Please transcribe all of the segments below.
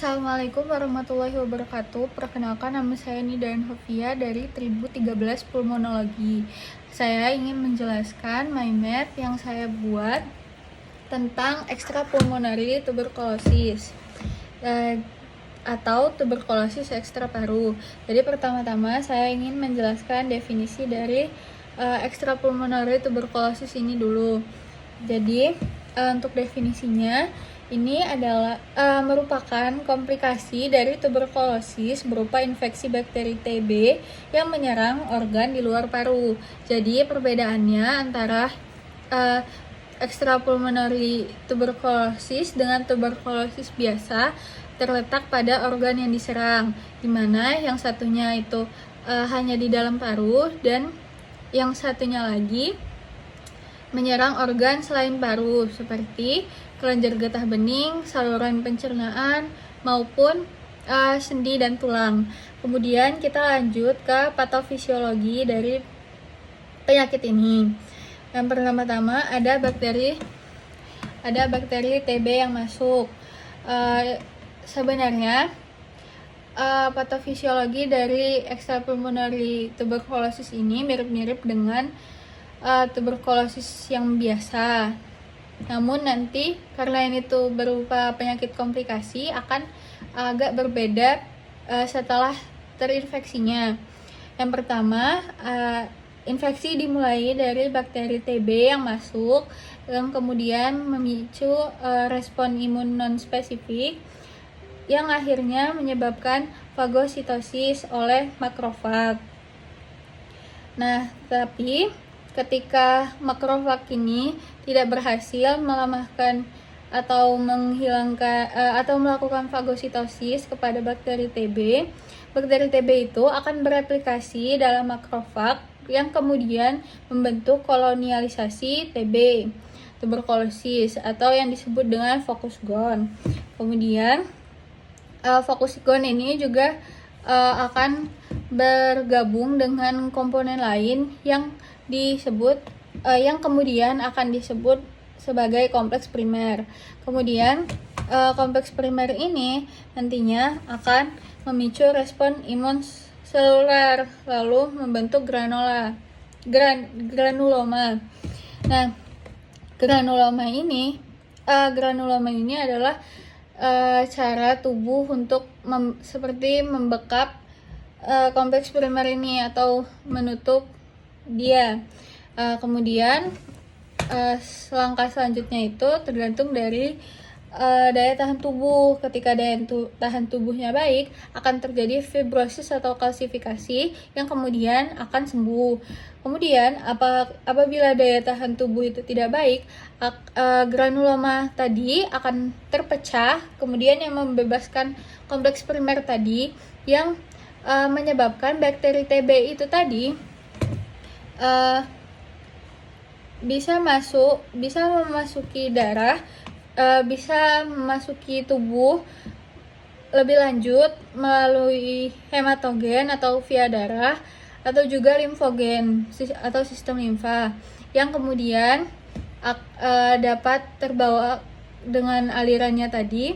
Assalamualaikum warahmatullahi wabarakatuh. Perkenalkan, nama saya Nida Hofia dari Tribu 13 Pulmonologi. Saya ingin menjelaskan mind map yang saya buat tentang extrapulmonary tuberculosis atau tuberkulosis ekstra paru. Jadi pertama-tama saya ingin menjelaskan definisi dari extrapulmonary tuberculosis ini dulu. Jadi untuk definisinya, ini adalah merupakan komplikasi dari tuberkulosis berupa infeksi bakteri TB yang menyerang organ di luar paru. Jadi perbedaannya antara extrapulmonary tuberculosis dengan tuberkulosis biasa terletak pada organ yang diserang, di mana yang satunya itu hanya di dalam paru dan yang satunya lagi menyerang organ selain paru seperti kelenjar getah bening, saluran pencernaan, maupun sendi dan tulang. Kemudian kita lanjut ke patofisiologi dari penyakit ini. Yang pertama-tama ada bakteri TB yang masuk. Sebenarnya patofisiologi dari extrapulmonary tuberculosis ini mirip-mirip dengan tuberkulosis yang biasa. Namun nanti karena ini tuh berupa penyakit komplikasi akan agak berbeda setelah terinfeksinya. Yang pertama, infeksi dimulai dari bakteri TB yang masuk, yang kemudian memicu respon imun non-spesifik yang akhirnya menyebabkan fagositosis oleh makrofag. Nah, tapi ketika makrofag ini tidak berhasil melemahkan atau menghilangkan atau melakukan fagositosis kepada bakteri TB itu akan bereplikasi dalam makrofag yang kemudian membentuk kolonialisasi TB tuberkulosis atau yang disebut dengan fokus GON. Kemudian fokus GON ini juga akan bergabung dengan komponen lain yang kemudian akan disebut sebagai kompleks primer. Kemudian kompleks primer ini nantinya akan memicu respon imun seluler lalu membentuk granuloma. Nah, granuloma ini adalah cara tubuh untuk seperti membekap kompleks primer ini atau menutup dia. Kemudian langkah selanjutnya itu tergantung dari daya tahan tubuh. Ketika daya tahan tubuhnya baik, akan terjadi fibrosis atau kalsifikasi yang kemudian akan sembuh. Kemudian apabila daya tahan tubuh itu tidak baik, granuloma tadi akan terpecah, kemudian yang membebaskan kompleks primer tadi yang menyebabkan bakteri TB itu tadi bisa memasuki darah, bisa memasuki tubuh lebih lanjut melalui hematogen atau via darah atau juga limfogen atau sistem limfa yang kemudian dapat terbawa dengan alirannya tadi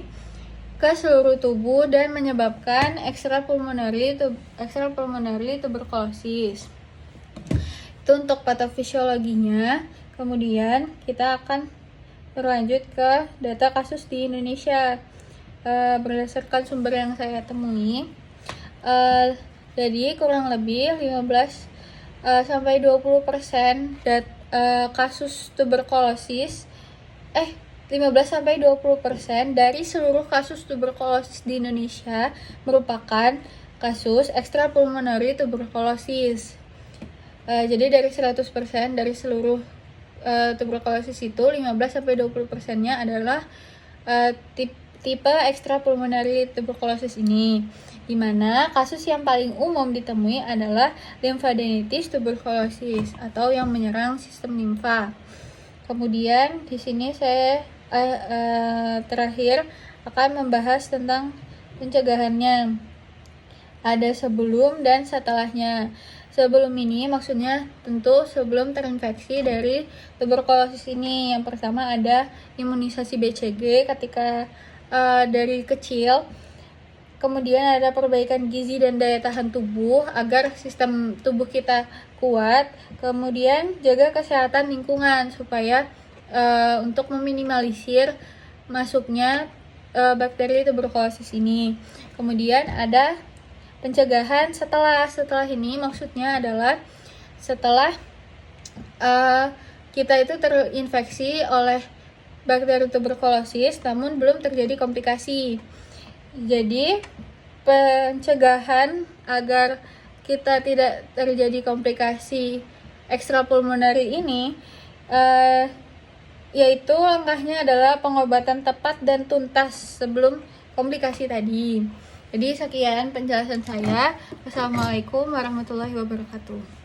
ke seluruh tubuh dan menyebabkan extrapulmonary tuberculosis. Itu untuk patofisiologinya. Kemudian kita akan berlanjut ke data kasus di Indonesia berdasarkan sumber yang saya temui. Jadi kurang lebih 15-20% kasus tuberkulosis 15-20% dari seluruh kasus tuberkulosis di Indonesia merupakan kasus extrapulmonary tuberculosis. Jadi dari 100% dari seluruh tuberkulosis itu 15-20%-nya adalah tipe extrapulmonary tuberculosis ini, di mana kasus yang paling umum ditemui adalah lymphadenitis tuberculosis atau yang menyerang sistem limfa. Kemudian di sini saya terakhir akan membahas tentang pencegahannya. Ada sebelum dan setelahnya. Sebelum ini maksudnya tentu sebelum terinfeksi dari tuberkulosis ini. Yang pertama ada imunisasi BCG ketika dari kecil kemudian ada perbaikan gizi dan daya tahan tubuh agar sistem tubuh kita kuat, kemudian jaga kesehatan lingkungan supaya untuk meminimalisir masuknya bakteri tuberkulosis ini. Kemudian ada pencegahan setelah ini, maksudnya adalah setelah kita itu terinfeksi oleh bakteri tuberkulosis namun belum terjadi komplikasi. Jadi pencegahan agar kita tidak terjadi komplikasi ekstrapulmonari ini yaitu langkahnya adalah pengobatan tepat dan tuntas sebelum komplikasi tadi. Jadi sekian penjelasan saya. Wassalamualaikum warahmatullahi wabarakatuh.